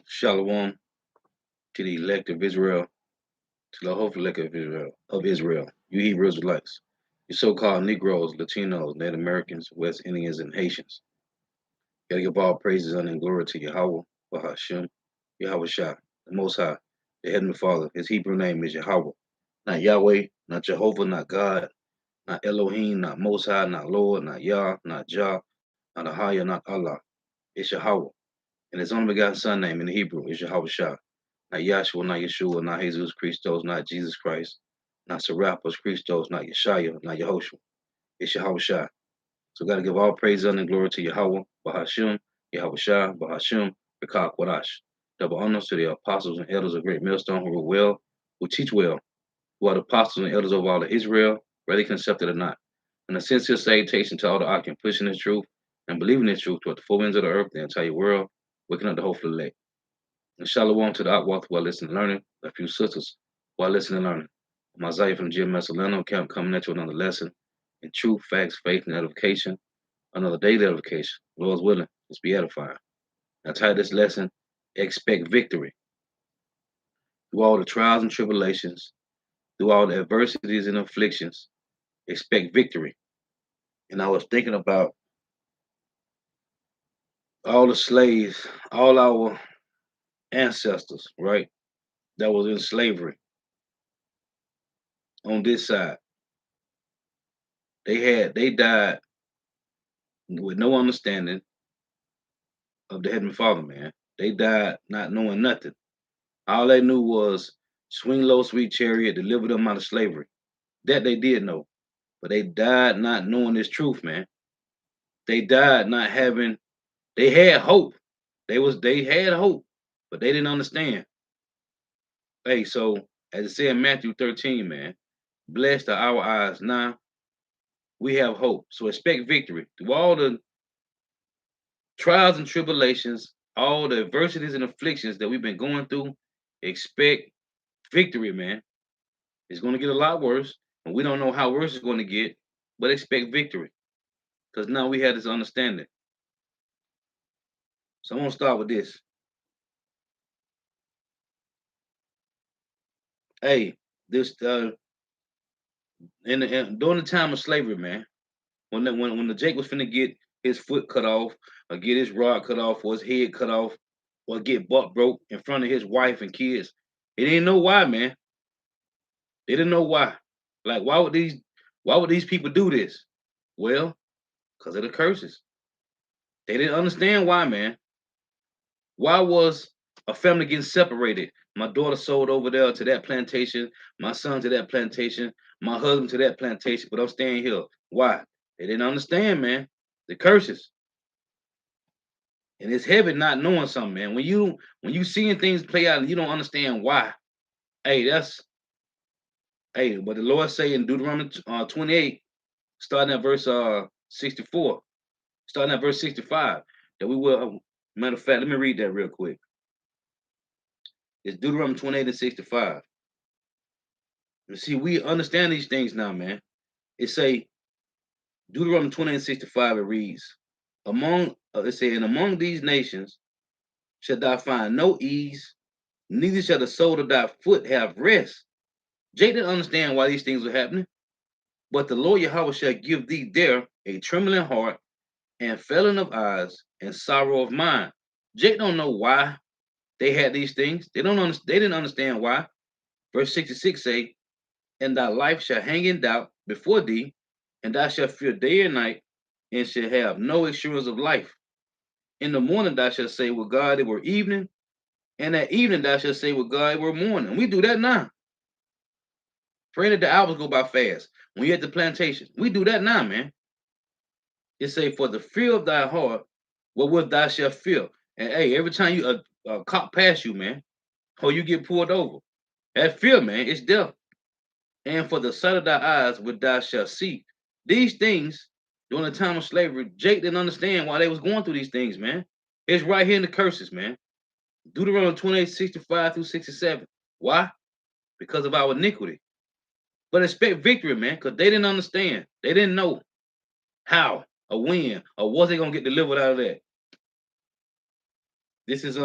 Shalom to the elect of Israel, to the hopeful elect of Israel, you Hebrew Israelites, you so-called Negroes, Latinos, Native Americans, West Indians, and Haitians. Gotta give all praises, honor, and glory to Yahweh, Bahashem, Yahweh Shah, the Most High, the Heavenly Father. His Hebrew name is Yahweh, not Yahweh, not Jehovah, not God, not Elohim, not Most High, not Lord, not Yah, not Jah, not Ahaya, not Allah. It's Yahweh, and His only begotten Son name in the Hebrew is Yahweh Shah. Not Yahshua, not Yeshua, not Jesus Christos, not Jesus Christ, not Serapis Christos, not Yeshaya, not Yehoshua. It's Yahweh Shai. So we got to give all praise and glory to Yahweh, Bahashim, Yahweh Shai, Bahashim, Bekah Quadash. Double honors to the apostles and elders of Great Millstone who rule well, who teach well, who are the apostles and elders of all of Israel, whether they can accept it or not. And a sincere salutation to all the ark pushing this truth and believing this truth toward the four winds of the earth, the entire world, waking up the hopeful elect. And shalom to the Outwalk while listening and learning, a few sisters while listening and learning. I'm Isaiah from GMS Atlanta camp coming at you another lesson in truth, facts, faith, and edification. Another daily edification. Lord's willing, let's be edified. I title this lesson, Expect Victory. Through all the trials and tribulations, through all the adversities and afflictions, expect victory. And I was thinking about all the slaves, all our ancestors, right, that was in slavery on this side. They died with no understanding of the Heavenly Father, man. They died not knowing nothing. All they knew was swing low, sweet chariot, deliver them out of slavery. That they did know. But they died not knowing this truth, man. They died not having, they had hope. They had hope, but they didn't understand. Hey, so as it said in Matthew 13, man, blessed are our eyes now. We have hope. So expect victory. Through all the trials and tribulations, all the adversities and afflictions that we've been going through, expect victory, man. It's going to get a lot worse, and we don't know how worse it's going to get, but expect victory because now we have this understanding. So I'm going to start with this. Hey, this during the time of slavery, man, when the Jake was finna get his foot cut off, or get his rod cut off, or his head cut off, or get butt broke in front of his wife and kids, they didn't know why, man. They didn't know why. Like, why would these people do this? Well, because of the curses. They didn't understand why, man. Why was a family getting separated? My daughter sold over there to that plantation, my son to that plantation, my husband to that plantation, but I'm staying here. Why? They didn't understand, man. The curses. And it's heavy not knowing something, man. When you seeing things play out and you don't understand why, hey, what the Lord say in Deuteronomy 28, starting at verse 64, starting at verse 65, that we will, matter of fact, let me read that real quick. It's Deuteronomy 28 and 65. You see, we understand these things now, man. It say, Deuteronomy 28 and 65, it reads, and among these nations shall thou find no ease, neither shall the sole of thy foot have rest. Jake didn't understand why these things were happening, but the Lord Yahweh shall give thee there a trembling heart and failing of eyes and sorrow of mind. Jake don't know why they had these things. They didn't understand why. Verse 66 say, and thy life shall hang in doubt before thee, and thou shalt fear day and night, and shall have no assurance of life. In the morning thou shalt say, with God, it were evening, and at evening thou shalt say, with God, it were morning. We do that now. Praying that the hours go by fast. When you're at the plantation, we do that now, man. It say, for the fear of thy heart, what wilt thou shalt fear? And hey, every time you a cop pass you, man, or you get pulled over, that fear, man, it's death. And for the sight of thy eyes, what thou shalt see. These things, during the time of slavery, Jake didn't understand why they was going through these things, man. It's right here in the curses, man. Deuteronomy 28:65 through 67. Why? Because of our iniquity. But expect victory, man, because they didn't understand. They didn't know how or when or was they gonna get delivered out of that. This is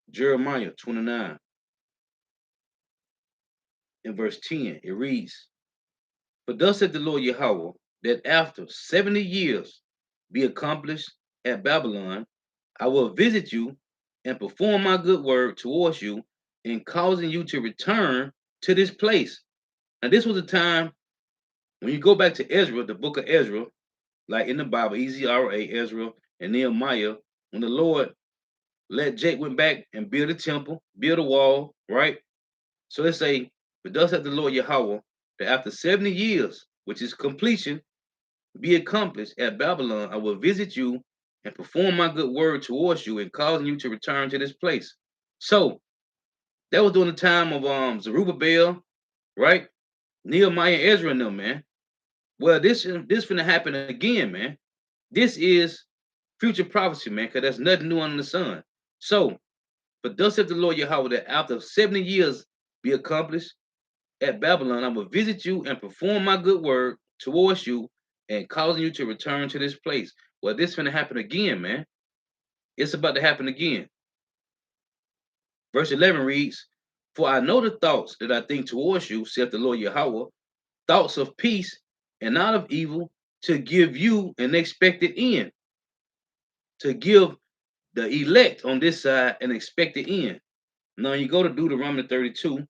Jeremiah 29 in verse 10. It reads, "For thus said the Lord Yahweh, that after 70 years be accomplished at Babylon, I will visit you and perform my good word towards you in causing you to return to this place." Now, this was a time when you go back to Ezra, the book of Ezra, like in the Bible, Ezra, Ezra, and Nehemiah, when the Lord let Jake went back and build a temple, build a wall, right? So let's say, but thus said the Lord Yahweh, that after 70 years, which is completion, be accomplished at Babylon, I will visit you and perform my good word towards you and causing you to return to this place. So that was during the time of Zerubbabel, right? Nehemiah and Ezra and them, man. Well, this finna happen again, man. This is future prophecy, man, because there's nothing new under the sun. So, but thus said the Lord Yahweh, that after 70 years be accomplished at Babylon, I will visit you and perform my good word towards you and causing you to return to this place. Well, this finna happen again, man. It's about to happen again. Verse 11 reads, "For I know the thoughts that I think towards you, saith the Lord Yahweh, thoughts of peace and not of evil, to give you an expected end." To give the elect on this side an expected end. Now you go to Deuteronomy 32,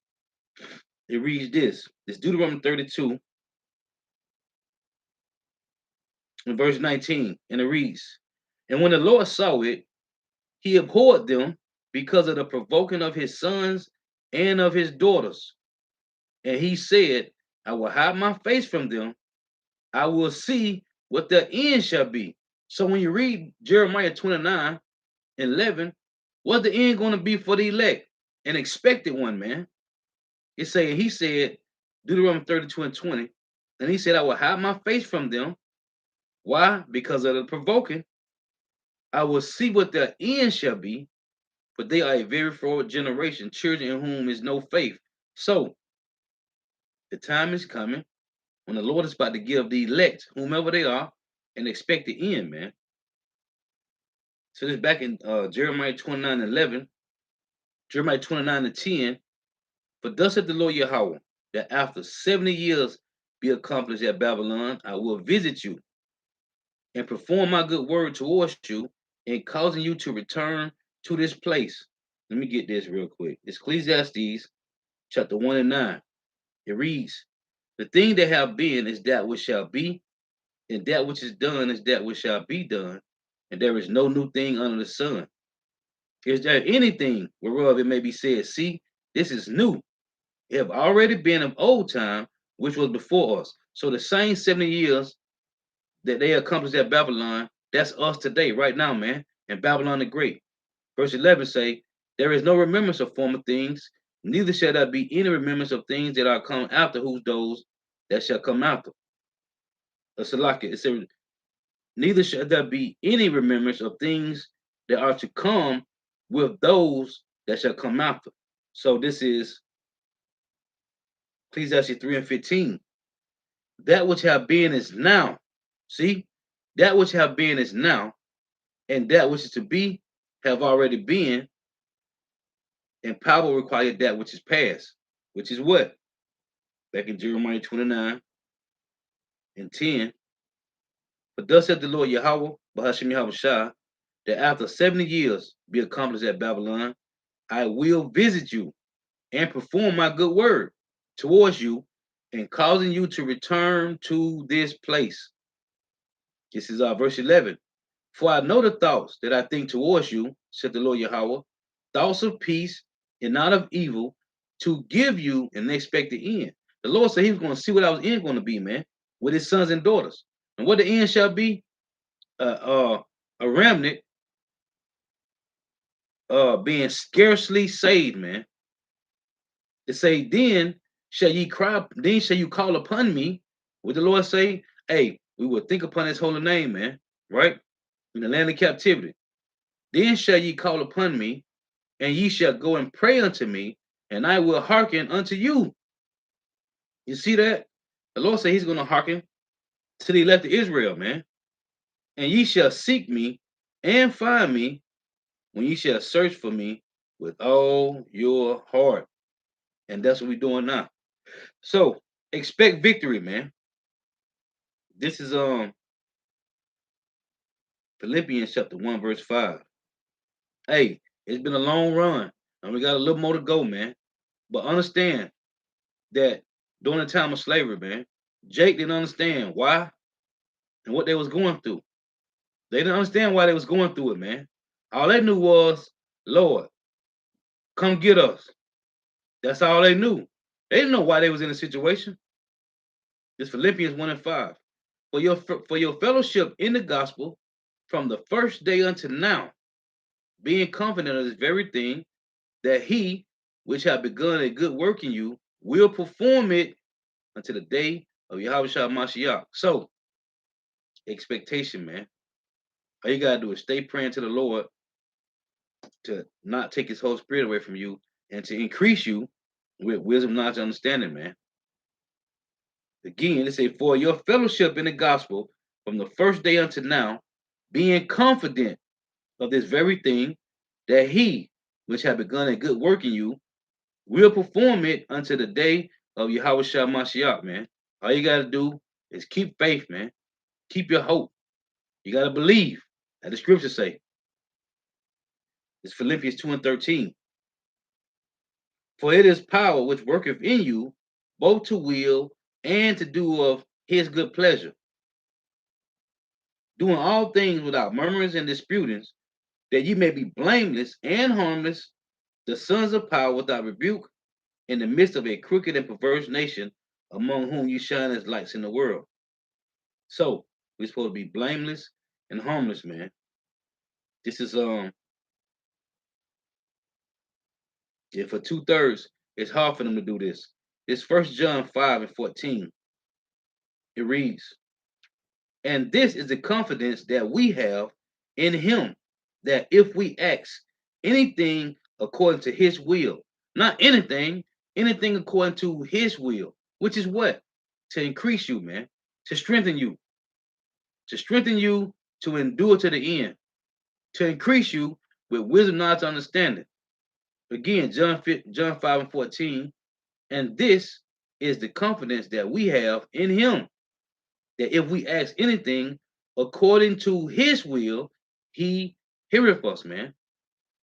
it reads this. It's Deuteronomy 32 in verse 19, and it reads, "And when the Lord saw it, he abhorred them because of the provoking of his sons and of his daughters. And he said, I will hide my face from them. I will see what their end shall be." So when you read Jeremiah 29:11, what's the end going to be for the elect? An expected one, man. He said, Deuteronomy 32:20, and he said, I will hide my face from them. Why? Because of the provoking. I will see what their end shall be, for they are a very forward generation, children in whom is no faith. So the time is coming when the Lord is about to give the elect, whomever they are, an expected end, man. So this back in Jeremiah 29:11, Jeremiah 29:10, "For thus said the Lord Yahweh, that after 70 years be accomplished at Babylon, I will visit you and perform my good word towards you in causing you to return to this place." Let me get this real quick. It's Ecclesiastes chapter 1 and 9. It reads, "The thing that have been is that which shall be, and that which is done is that which shall be done, and there is no new thing under the sun. Is there anything whereof it may be said, see, this is new? It have already been of old time, which was before us." So the same 70 years that they accomplished at Babylon, that's us today, right now, man, and Babylon the Great. Verse 11 say, "There is no remembrance of former things, neither shall there be any remembrance of things that are come after, whose those that shall come after." Salaki, it says, "Neither shall there be any remembrance of things that are to come with those that shall come after." So this is Ecclesiastes 3 and 15. "That which have been is now." See, that which have been is now, and that which is to be have already been, and power required that which is past, which is what? Back in Jeremiah 29 and 10. "But thus said the Lord Yahweh, Bahashim Yahweh Shah, that after 70 years be accomplished at Babylon, I will visit you and perform my good word towards you, and causing you to return to this place." This is verse 11. "For I know the thoughts that I think towards you, said the Lord Yahweh, thoughts of peace and not of evil, to give you an expected end." The Lord said he was going to see what our end going to be, man, with his sons and daughters. And what the end shall be, a remnant being scarcely saved, man. It say, then shall ye cry, then shall you call upon me. What the Lord say? Hey, we will think upon his holy name, man, right? In the land of captivity. Then shall ye call upon me, and ye shall go and pray unto me, and I will hearken unto you. You see that? The Lord said he's going to hearken to the elect of Israel, man. And ye shall seek me and find me when ye shall search for me with all your heart. And that's what we're doing now. So expect victory, man. This is Philippians chapter 1, verse 5. Hey, it's been a long run, and we got a little more to go, man. But understand that during the time of slavery, man, Jake didn't understand why and what they was going through. They didn't understand why they was going through it, man. All they knew was, Lord, come get us. That's all they knew. They didn't know why they was in a situation. This Philippians 1 and 5. For your fellowship in the gospel from the first day unto now, being confident of this very thing, that he which hath begun a good work in you will perform it until the day of Yahushua Mashiach. So, expectation, man. All you gotta do is stay praying to the Lord to not take his whole spirit away from you and to increase you with wisdom, knowledge, and understanding, man. Again, it say, for your fellowship in the gospel from the first day unto now, being confident of this very thing, that he which hath begun a good work in you will perform it unto the day of Yahweh Shah Mashiach, man. All you gotta do is keep faith, man. Keep your hope. You gotta believe, as the scriptures say. It's Philippians 2 and 13. For it is power which worketh in you, both to will and to do of his good pleasure, doing all things without murmurings and disputings, that ye may be blameless and harmless, the sons of power without rebuke, in the midst of a crooked and perverse nation, among whom you shine as lights in the world. So we're supposed to be blameless and harmless, man. This is yeah, for 2/3, it's hard for them to do this. This First John 5 and 14. It reads, and this is the confidence that we have in him, that if we ask anything according to his will, not anything, anything according to his will, which is what? To increase you, man, to strengthen you, to endure to the end, to increase you with wisdom, knowledge, understanding. Again, John 5 and 14, and this is the confidence that we have in him, that if we ask anything according to his will, he heareth us, man.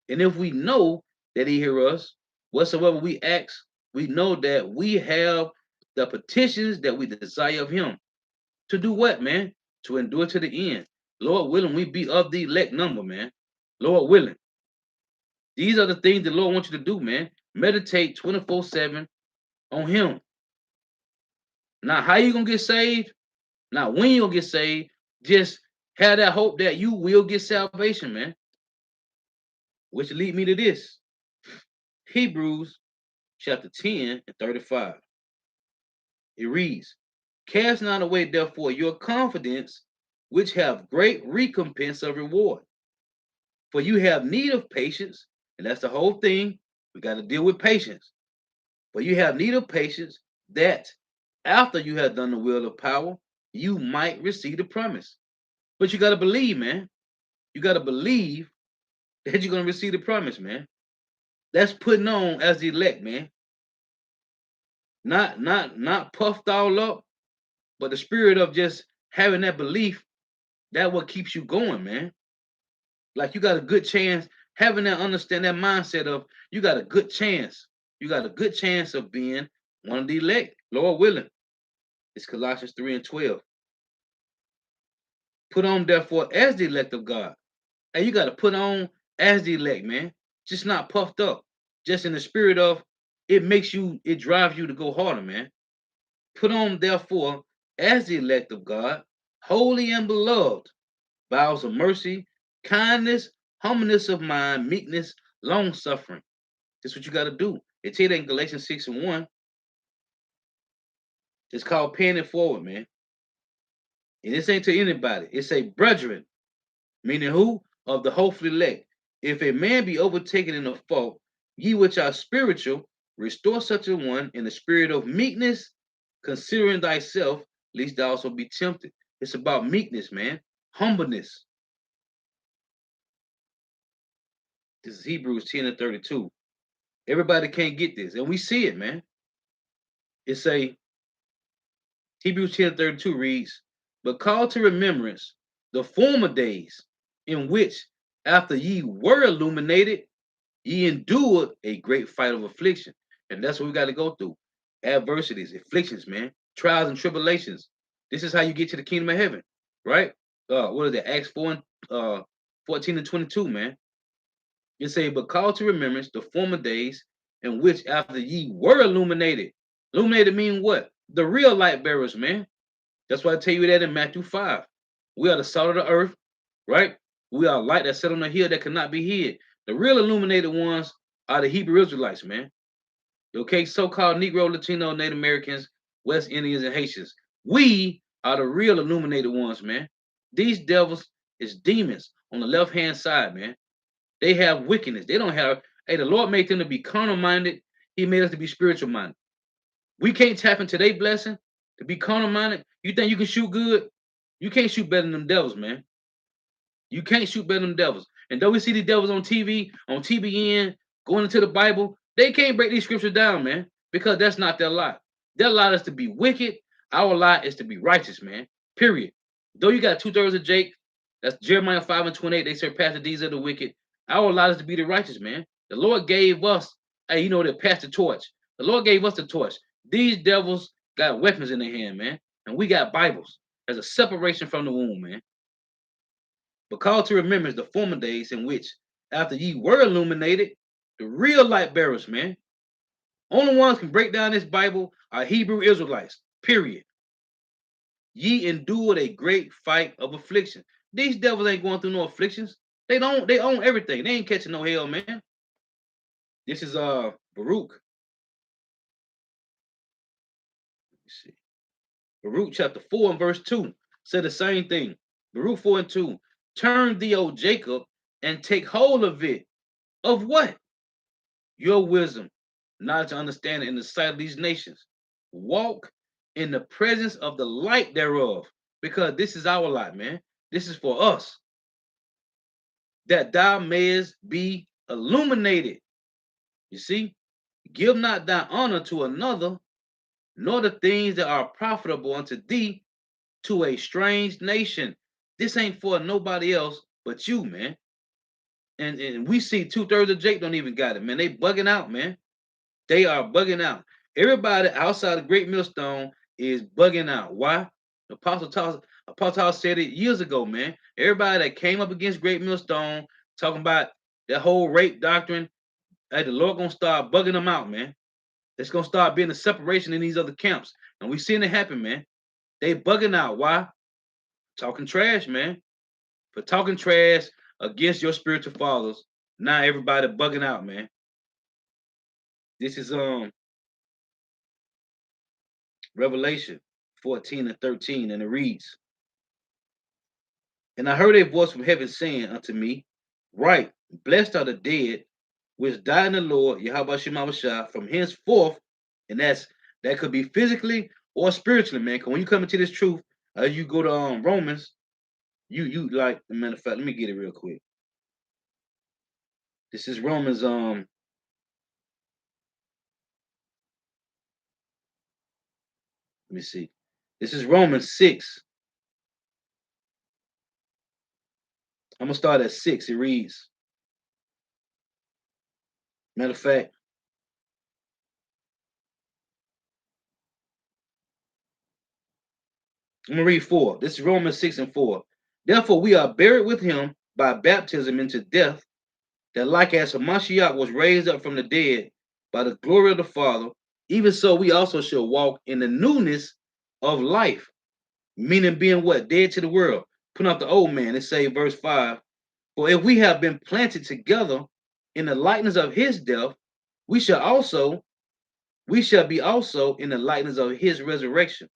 And if we know that he hear us, whatsoever we ask, we know that we have the petitions that we desire of him. To do what, man? To endure to the end. Lord willing, we be of the elect number, man. Lord willing. These are the things the Lord wants you to do, man. Meditate 24/7 on him. Not how you gonna get saved, not when you gonna get saved. Just have that hope that you will get salvation, man. Which lead me to this. Hebrews chapter 10 and 35. It reads, cast not away therefore your confidence, which have great recompense of reward. For you have need of patience, and that's the whole thing. We got to deal with patience. For you have need of patience, that after you have done the will of power, you might receive the promise. But you got to believe, man. You got to believe that you're going to receive the promise, man. That's putting on as the elect, man. Not puffed all up, but the spirit of just having that belief, that what keeps you going, man. Like you got a good chance, having that understand that mindset of you got a good chance. You got a good chance of being one of the elect, Lord willing. It's Colossians 3 and 12. Put on therefore as the elect of God. And you got to put on as the elect, man. Just not puffed up. Just in the spirit of it drives you to go harder, man. Put on therefore as the elect of God, holy and beloved, vows of mercy, kindness, humbleness of mind, meekness, long suffering. That's what you got to do. It tell you that in Galatians 6 and 1. It's called paying it forward, man. And this ain't to anybody. It's a brethren, meaning who? Of the hopeful elect. If a man be overtaken in a fault, ye which are spiritual, restore such a one in the spirit of meekness, considering thyself, lest thou also be tempted. It's about meekness, man. Humbleness. This is Hebrews 10 and 32. Everybody can't get this. And we see it, man. It's a Hebrews 10 and 32 reads, but call to remembrance the former days in which, after ye were illuminated, ye endured a great fight of affliction. And that's what we got to go through. Adversities, afflictions, man. Trials and tribulations. This is how you get to the kingdom of heaven, right? What is it? Acts 4 and 14 and 22, man. You say, but call to remembrance the former days in which after ye were illuminated. Illuminated mean what? The real light bearers, man. That's why I tell you that in Matthew 5. We are the salt of the earth, right? We are light that set on the hill that cannot be hid. The real illuminated ones are the Hebrew Israelites, man. Okay, so-called Negro, Latino, Native Americans, West Indians, and Haitians. We are the real illuminated ones, man. These devils is demons on the left-hand side, man. They have wickedness. They don't have, hey, the Lord made them to be carnal-minded. He made us to be spiritual-minded. We can't tap into their blessing to be carnal-minded. You think you can shoot good? You can't shoot better than them devils, man. You can't shoot better than them devils. And though we see the devils on TV, on TBN, going into the Bible, they can't break these scriptures down, man, because that's not their lot. Their lot is to be wicked. Our lot is to be righteous, man. Period. Though you got 2/3 of Jake, that's Jeremiah 5 and 28, they surpass the deeds of the wicked. Our lot is to be the righteous, man. The Lord gave us, hey, you know, to pass the torch. The Lord gave us the torch. These devils got weapons in their hand, man, and we got Bibles. There's a separation from the womb, man. But call to remembrance the former days in which, after ye were illuminated, the real light bearers, man. Only ones can break down this Bible are Hebrew Israelites. Period. Ye endured a great fight of affliction. These devils ain't going through no afflictions. They own everything. They ain't catching no hell, man. This is Baruch. Let me see. Baruch chapter 4 and verse 2 said the same thing. Baruch 4 and 2. Turn thee, O Jacob, and take hold of it. Of what? Your wisdom, knowledge, and understanding in the sight of these nations. Walk in the presence of the light thereof, because this is our light, man. This is for us, that thou mayest be illuminated. You see, give not thy honor to another, nor the things that are profitable unto thee to a strange nation. This ain't for nobody else but you, man. And we see 2/3 of Jake don't even got it, man. They bugging out, man. They are bugging out. Everybody outside of Great Millstone is bugging out. Why? Apostle said it years ago, man. Everybody that came up against Great Millstone, talking about that whole rape doctrine, hey, the Lord gonna start bugging them out, man. It's gonna start being a separation in these other camps. And we seeing it happen, man. They bugging out. Why? Talking trash, man. For talking trash against your spiritual fathers. Now everybody bugging out, man. This is Revelation 14 and 13, and it reads, and I heard a voice from heaven saying unto me, right, blessed are the dead which died in the Lord, Yahweh Shemawashah, from henceforth, and that could be physically or spiritually, man. Because when you come into this truth, as you go to Romans, you like, matter of fact, let me get it real quick. This is Romans, let me see. This is Romans 6. I'm gonna start at 6. It reads, matter of fact, I'm gonna read 4. This is Romans 6 and 4. Therefore, we are buried with him by baptism into death, that like as Hamashiach was raised up from the dead by the glory of the Father, even so we also shall walk in the newness of life. Meaning being what? Dead to the world. Putting off the old man. It say verse 5. For if we have been planted together in the likeness of his death, we shall be also in the likeness of his resurrection.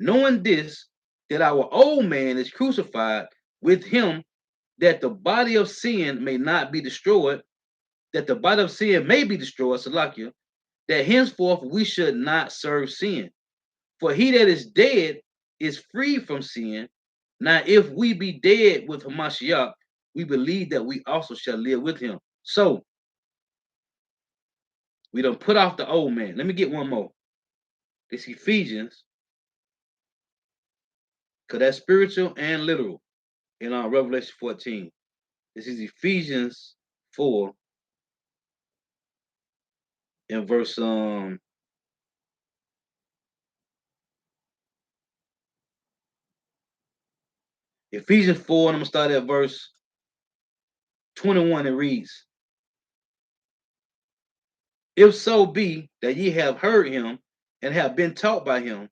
Knowing this, that our old man is crucified with him, that the body of sin may not be destroyed, that the body of sin may be destroyed, Salakia, that henceforth we should not serve sin. For he that is dead is free from sin. Now, if we be dead with Hamashiach, we believe that we also shall live with him. So, we don't put off the old man. Let me get one more. This Ephesians, because that's spiritual and literal in our Revelation 14. This is Ephesians 4 in verse Ephesians 4, and I'm gonna start at verse 21. It reads, if so be that ye have heard him and have been taught by him,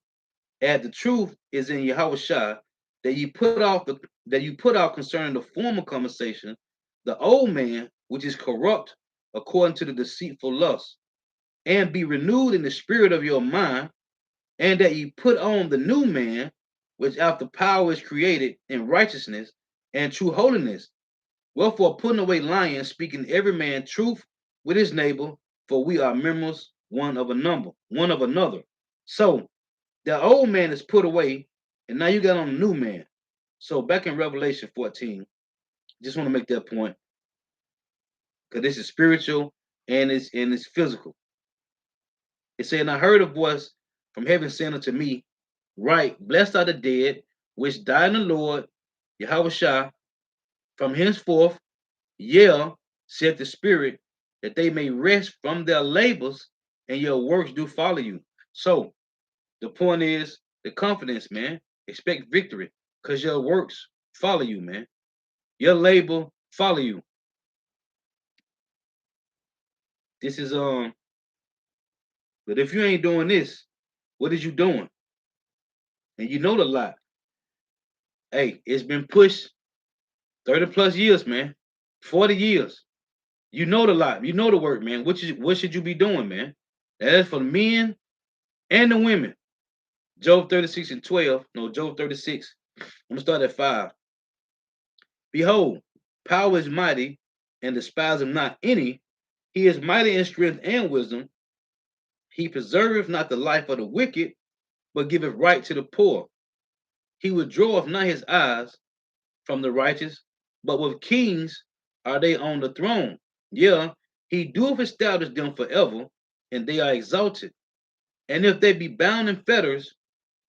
as the truth is in Yahushua, that you put out concerning the former conversation, the old man which is corrupt according to the deceitful lust, and be renewed in the spirit of your mind, and that ye put on the new man, which after power is created in righteousness and true holiness. Wherefore, putting away lying, speaking every man truth with his neighbor, for we are members one of another. So the old man is put away, and now you got on a new man. So back in Revelation 14, just want to make that point because this is spiritual and it's physical. It said, and I heard a voice from heaven saying unto me, right, blessed are the dead, which die in the Lord, Yahweh from henceforth, yeah, said the Spirit, that they may rest from their labors, and your works do follow you. So the point is the confidence, man. Expect victory, because your works follow you, man. Your labor follow you. This is but if you ain't doing this, what is you doing? And you know the lot. Hey, it's been pushed 30 plus years, man. 40 years. You know the lot. You know the work, man. What should you be doing, man? That is for the men and the women. Job 36 and 12. No, Job 36. I'm gonna start at 5. Behold, power is mighty, and despise him not any. He is mighty in strength and wisdom. He preserveth not the life of the wicked, but giveth right to the poor. He withdraweth not his eyes from the righteous, but with kings are they on the throne. Yeah, he doeth establish them forever, and they are exalted. And if they be bound in fetters,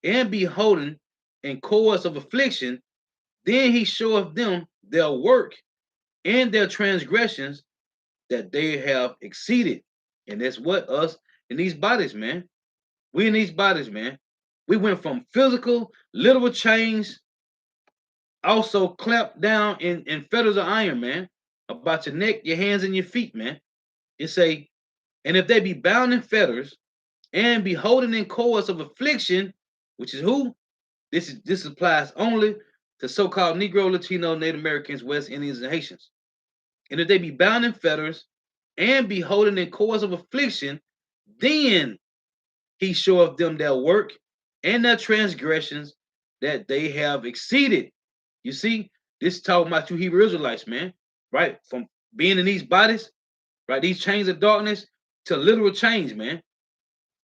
and be holden in cords of affliction, then he showeth them their work and their transgressions that they have exceeded. And that's what us in these bodies, man. We in these bodies, man. We went from physical, literal chains, also clamped down in fetters of iron, man, about your neck, your hands, and your feet, man. It say, and if they be bound in fetters and be holding in cords of affliction, which is who? This applies only to so-called Negro, Latino, Native Americans, West Indians, and Haitians. And if they be bound in fetters and be holding in cords of affliction, then he showeth them their work and their transgressions that they have exceeded. You see, this is talking about you Hebrew Israelites, man, right? From being in these bodies, right? These chains of darkness to literal chains, man.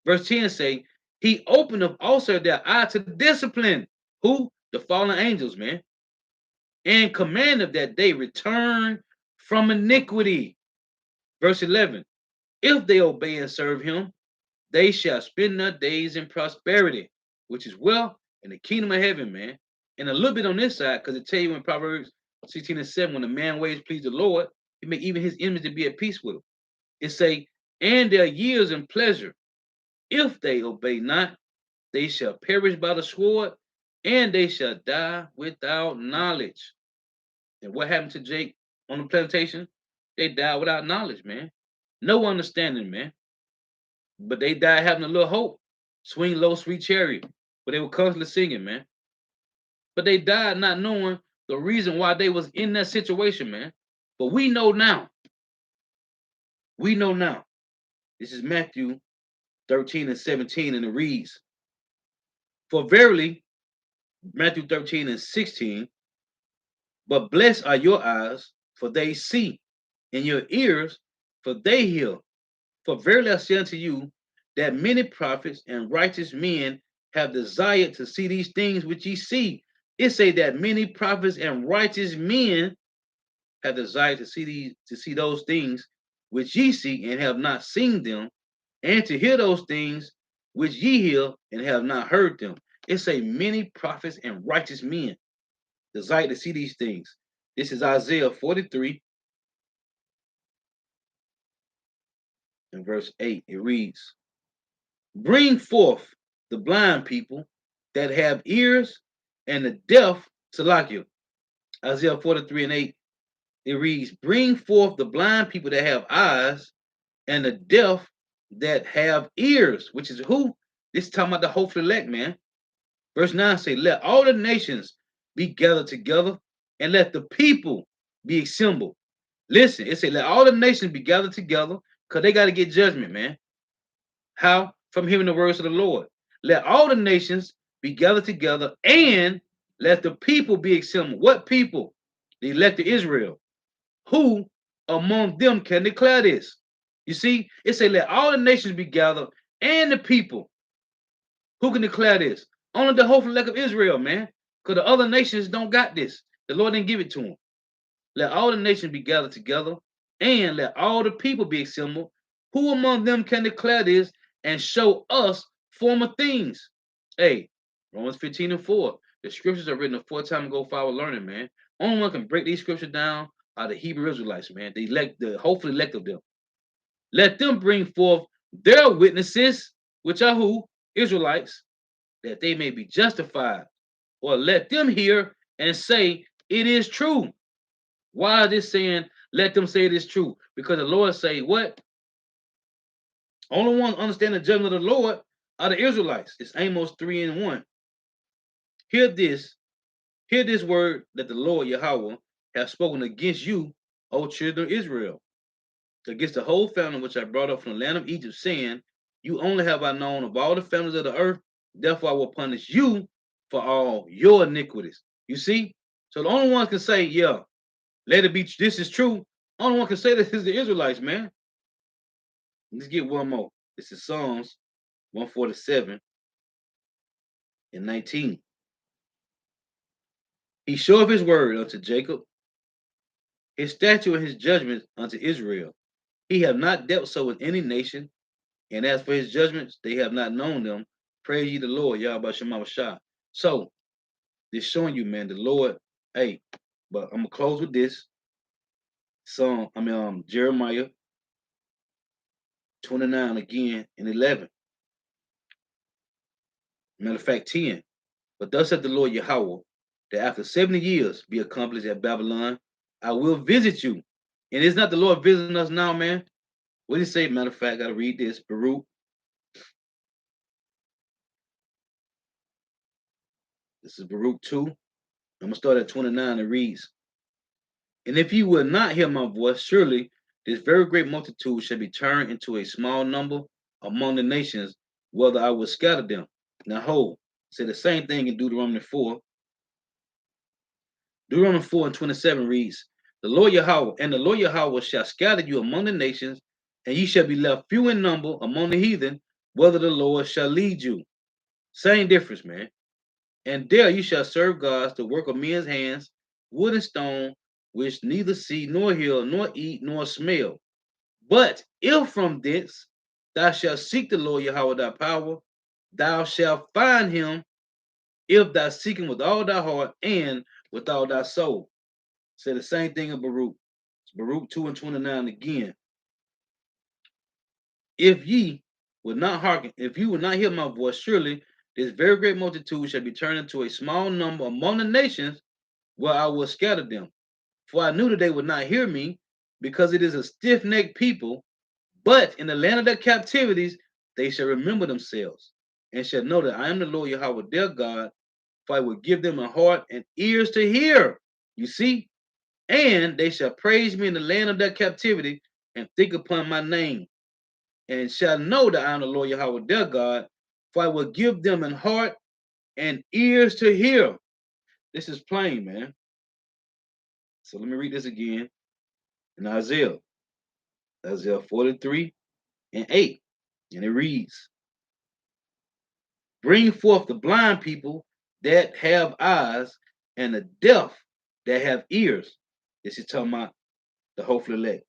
Verse 10 say, he opened up also their eye to discipline. Who? The fallen angels, man. And commanded that they return from iniquity. Verse 11, if they obey and serve him, they shall spend their days in prosperity, which is wealth in the kingdom of heaven, man. And a little bit on this side, because it tell you in Proverbs 16 and 7, when a man ways please the Lord, he make even his enemies to be at peace with him. It say, and their years in pleasure, if they obey not, they shall perish by the sword, and they shall die without knowledge. And what happened to Jake on the plantation? They died without knowledge, man. No understanding, man. But they died having a little hope. Swing low, sweet chariot. But they were constantly singing, man. But they died not knowing the reason why they was in that situation, man. But we know now. We know now. This is Matthew 13 and 17, and it reads, for verily Matthew 13 and 16. But blessed are your eyes, for they see, and your ears, for they hear. For verily I say unto you, that many prophets and righteous men have desired to see these things which ye see. It say that many prophets and righteous men have desired to see those things which ye see and have not seen them, and to hear those things which ye hear and have not heard them. It say many prophets and righteous men desire to see these things. This is Isaiah 43 and verse 8. It reads, bring forth the blind people that have ears and the deaf to lock you. Isaiah 43 and 8. It reads, bring forth the blind people that have eyes and the deaf that have ears, which is who? This is talking about the hopeful elect, man. Verse 9 say, let all the nations be gathered together and let the people be assembled. Listen, it say, let all the nations be gathered together because they got to get judgment, man. How? From hearing the words of the Lord. Let all the nations be gathered together and let the people be assembled. What people? The elect of Israel. Who among them can declare this? You see, it say, let all the nations be gathered and the people. Who can declare this? Only the hopeful elect of Israel, man. Because the other nations don't got this. The Lord didn't give it to them. Let all the nations be gathered together and let all the people be assembled. Who among them can declare this and show us former things? Hey, Romans 15 and 4. The scriptures are written a 4 time ago for our learning, man. Only one can break these scriptures down are the Hebrew Israelites, man. The hopefully elect of them. Let them bring forth their witnesses, which are who? Israelites, that they may be justified. Or let them hear and say, it is true. Why is this saying, let them say it is true? Because the Lord say, what? Only one understand the judgment of the Lord are the Israelites. It's Amos 3 and 1. Hear this word that the Lord Yahweh has spoken against you, O children of Israel, against the whole family which I brought up from the land of Egypt, saying, you only have I known of all the families of the earth, therefore I will punish you for all your iniquities. You see? So the only ones can say, yeah, let it be, this is true. Only one can say this is the Israelites, man. Let's get one more. This is Psalms 147 and 19. He showeth his word unto Jacob, his statute and his judgments unto Israel. He have not dealt so with any nation, and as for his judgments, they have not known them. Praise ye the Lord, Yahweh Shema Shah. So, this showing you, man, the Lord, hey, but I'm gonna close with this. Jeremiah 29 again and 11. Matter of fact, 10. But thus said the Lord Yahweh, that after 70 years be accomplished at Babylon, I will visit you. And is not the Lord visiting us now, man? What did he say? Matter of fact, I gotta read this. Baruch. This is Baruch 2. I'm gonna start at 29. It reads, and if you will not hear my voice, surely this very great multitude shall be turned into a small number among the nations, whether I will scatter them. Now hold. Say the same thing in Deuteronomy 4. Deuteronomy 4 and 27 reads, the Lord Yahweh shall scatter you among the nations, and ye shall be left few in number among the heathen, whether the Lord shall lead you. Same difference, man. And there you shall serve gods, the work of men's hands, wood and stone, which neither see, nor hear, nor eat, nor smell. But if from thence thou shalt seek the Lord Yahweh thy power, thou shalt find him if thou seek him with all thy heart and with all thy soul. Say the same thing in Baruch. It's Baruch 2 and 29 again. If ye would not hearken, if you would not hear my voice, surely this very great multitude shall be turned into a small number among the nations, where I will scatter them. For I knew that they would not hear me, because it is a stiff-necked people. But in the land of their captivities, they shall remember themselves, and shall know that I am the Lord Yahweh their God, for I will give them a heart and ears to hear. You see? And they shall praise me in the land of their captivity, and think upon my name, and shall know that I am the Lord Yahweh their God, for I will give them an heart and ears to hear. This is plain, man. So let me read this again in Isaiah 43 and 8. And it reads, bring forth the blind people that have eyes and the deaf that have ears. This is talking about the hopeful elect.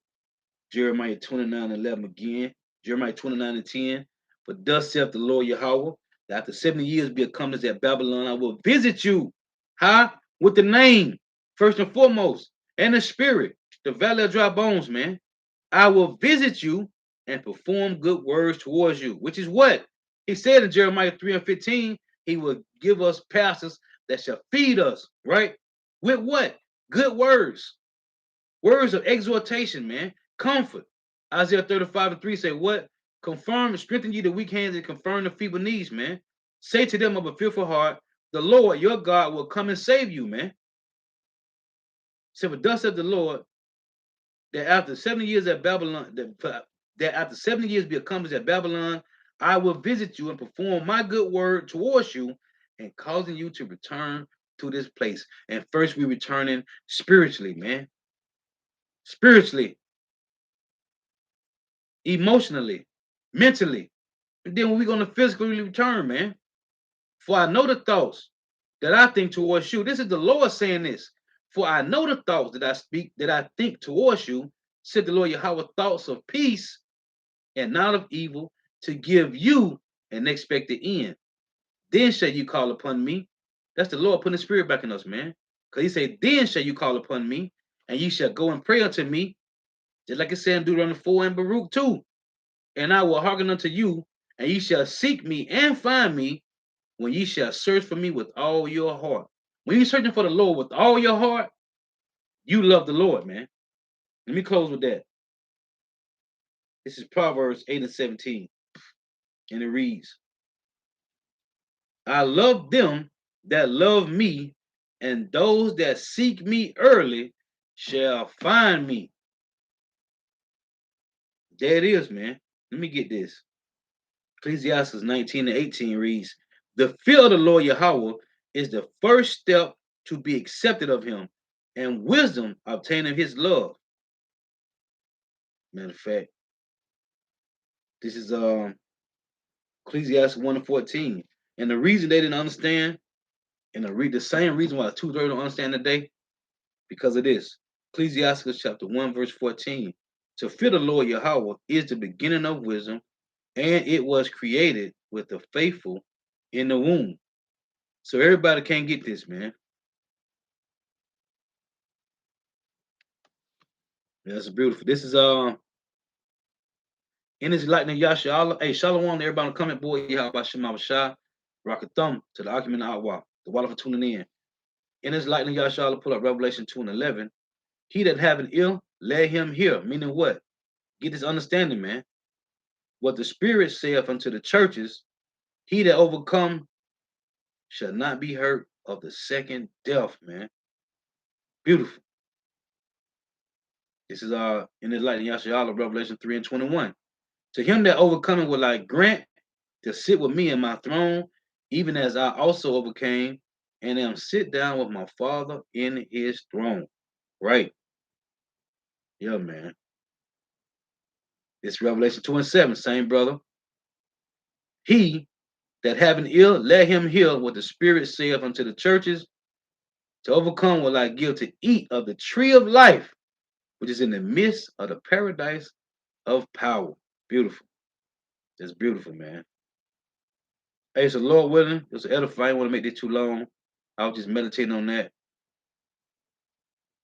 Jeremiah 29:11 again. Jeremiah 29:10. For thus saith the Lord Yahweh, that after 70 years be accomplished at Babylon, I will visit you. How? With the name, first and foremost, and the spirit, the valley of dry bones, man. I will visit you and perform good words towards you, which is what he said in Jeremiah 3 and 15. He will give us pastors that shall feed us, right? With what? Good words. Words of exhortation, man. Comfort. Isaiah 35 and 3 say what? Confirm and strengthen ye the weak hands and confirm the feeble knees, man. Say to them of a fearful heart, the Lord your God will come and save you, man. So for thus saith the Lord, that after 70 years at Babylon, that after 70 years be accomplished at Babylon, I will visit you and perform my good word towards you and causing you to return to this place. And first we returning spiritually, man. Spiritually, emotionally, mentally. And then we're gonna physically return, man. For I know the thoughts that I think towards you. This is the Lord saying this. For I know the thoughts that I speak, that I think towards you, said the Lord Yahweh, thoughts of peace and not of evil, to give you an expected end. Then shall you call upon me. That's the Lord putting the spirit back in us, man. Because he said, then shall you call upon me, and ye shall go and pray unto me, just like it said in Deuteronomy 4 and Baruch 2. And I will hearken unto you, and ye shall seek me and find me when ye shall search for me with all your heart. When you're searching for the Lord with all your heart, you love the Lord, man. Let me close with that. This is Proverbs 8 and 17. And it reads, I love them that love me, and those that seek me early shall find me. There it is, man. Let me get this. Ecclesiastes 19 and 18 reads, the fear of the Lord Yahweh is the first step to be accepted of him, and wisdom obtaining his love. Matter of fact, this is Ecclesiastes 1 and 14. And the reason they didn't understand, and the same reason why 2/3 don't understand today, because of this. Ecclesiastes chapter 1, verse 14. To fear the Lord Yahweh is the beginning of wisdom, and it was created with the faithful in the womb. So everybody can't get this, man. That's beautiful. This is in his lightning Yasha Allah. Hey, Shalom to everybody on the comment board. Yahweh Shema Shah. Rock a thumb to the argument Awa. The water for tuning in. In his lightning Yasha Allah, pull up Revelation 2 and 11. He that have an ear, let him hear. Meaning what? Get this understanding, man. What the Spirit saith unto the churches, he that overcome shall not be hurt of the second death, man. Beautiful. This is in his light in Yashala, Revelation 3 and 21. To him that overcoming will I grant to sit with me in my throne, even as I also overcame, and am sit down with my Father in his throne. Right. Yeah, man. It's Revelation 2 and 7, same brother. He that having ear, let him hear what the Spirit saith unto the churches. To overcome will I give to eat of the tree of life, which is in the midst of the paradise of power. Beautiful. That's beautiful, man. Hey, so Lord willing, it's edifying. I don't want to make this too long. I was just meditating on that.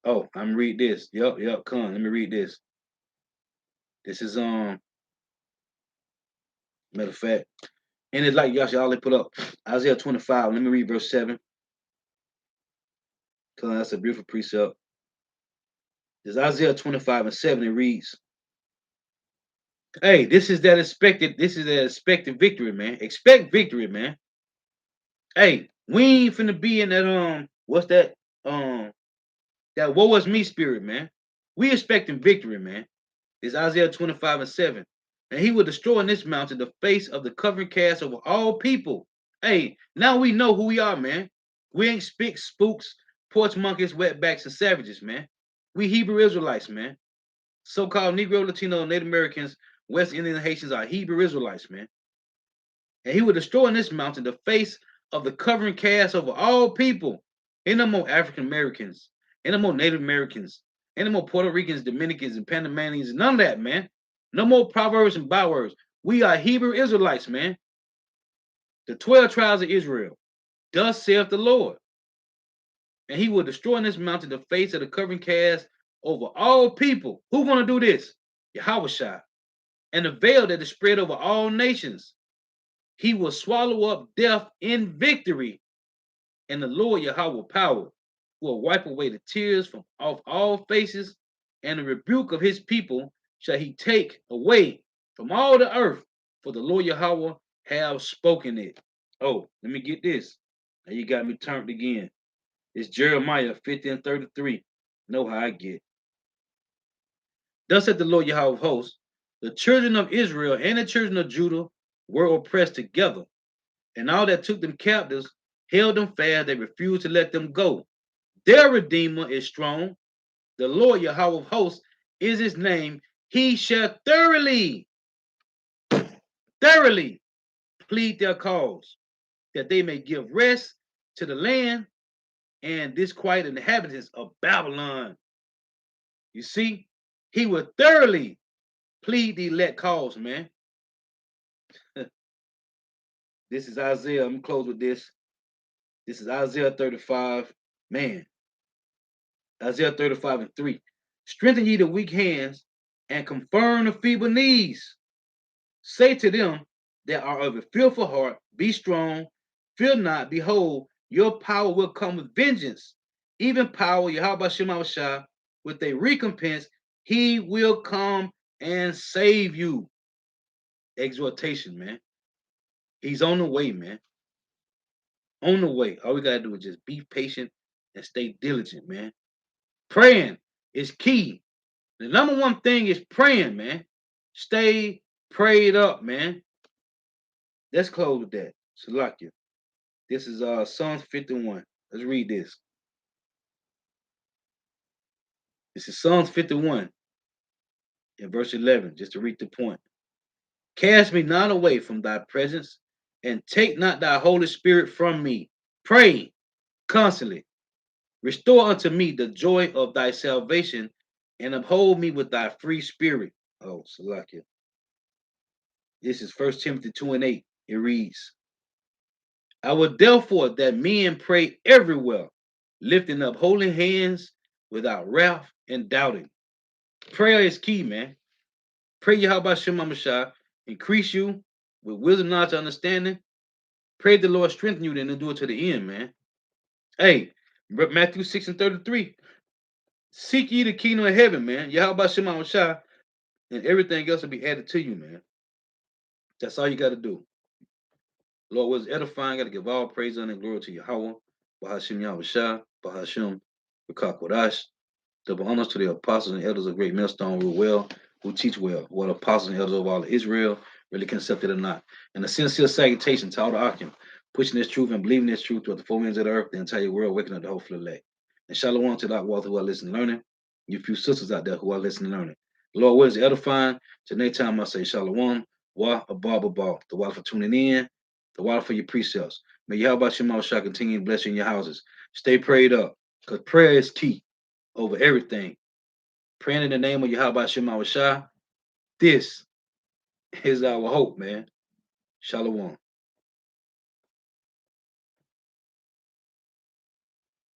Oh, I'm read this. Yep, come. Let me read this. This is matter of fact. And it's like y'all should all put up Isaiah 25. Let me read verse 7. Cause that's a beautiful precept. There's Isaiah 25 and 7. It reads, hey, this is that expected victory, man. Expect victory, man. Hey, we ain't finna be in that what's that? That woe is me spirit, man. We expecting victory, man. It's Isaiah 25 and 7. And he will destroy in this mountain the face of the covering cast over all people, Hey, now we know who we are, man. We ain't spick spooks, porch monkeys, wetbacks, and savages, man. We Hebrew Israelites, man. So-called Negro, Latino, Native Americans, West Indian Haitians are Hebrew Israelites, man. And he will destroy in this mountain the face of the covering cast over all people. Ain't no more African Americans, ain't no more Native Americans, ain't no more Puerto Ricans, Dominicans, and Panamanians, none of that, man. No more proverbs and bywords. We are Hebrew Israelites, man. The 12 tribes of Israel. Thus saith the Lord. And he will destroy in this mountain the face of the covering cast over all people. Who gonna do this? Yahweh. And the veil that is spread over all nations. He will swallow up death in victory, and the Lord Yahweh power will wipe away the tears from off all faces, and the rebuke of his people shall he take away from all the earth, for the Lord Yahweh have spoken it. Oh, let me get this. Now you got me turned again. It's Jeremiah 50 and 33. Know how I get. Thus said the Lord Yahweh of hosts, the children of Israel and the children of Judah were oppressed together, and all that took them captives held them fast. They refused to let them go. Their Redeemer is strong. The Lord Yahweh of hosts is his name. He shall thoroughly plead their cause, that they may give rest to the land and disquiet inhabitants of Babylon. You see, he will thoroughly plead the elect cause, man. This is Isaiah. I'm gonna close with this. This is Isaiah 35. Man, Isaiah 35 and 3. Strengthen ye the weak hands and confirm the feeble knees. Say to them that are of a fearful heart, be strong, fear not, behold, your power will come with vengeance. Even power, Yahweh Shem Shah, with a recompense, he will come and save you. Exhortation, man. He's on the way, man. On the way. All we gotta do is just be patient and stay diligent, man. Praying is key. The number one thing is praying, man. Stay prayed up, man. Let's close with that. Salakia. This is Psalms 51. Let's read this. This is Psalms 51 in verse 11, just to read the point. Cast me not away from thy presence, and take not thy Holy Spirit from me. Pray constantly. Restore unto me the joy of thy salvation, and uphold me with thy free spirit. Oh, Salakia. This is 1 Timothy 2 and 8. It reads, I will therefore that men pray everywhere, lifting up holy hands without wrath and doubting. Prayer is key, man. Pray Yahweh Shem Shah, increase you with wisdom, knowledge, understanding. Pray the Lord strengthen you, then do it to the end, man. Hey, Matthew 6 and 33. Seek ye the kingdom of heaven, man. Yahweh Shem Shah, and everything else will be added to you, man. That's all you got to do. Lord was edifying. Got to give all praise and glory to Yahweh. Bahashim Yahweh Shah. Bahashim Rakakwadash. Double honors to the apostles and elders of Great Millstone who well, who teach well, who are the apostles and elders of all of Israel, really concepted or not. And a sincere salutation to all the Akim, pushing this truth and believing this truth throughout the four winds of the earth, the entire world, waking up the whole elect. And shalom to the Walter who are listening and learning, you few sisters out there who are listening and learning. The Lord was edifying. So next time I say shalom, wa abba, the water for tuning in, the water for your precepts. May Yahweh Shema Shah continue to bless you in your houses. Stay prayed up, because prayer is key over everything. Praying in the name of Yahweh Shema Shah. This is our hope, man. Shalom.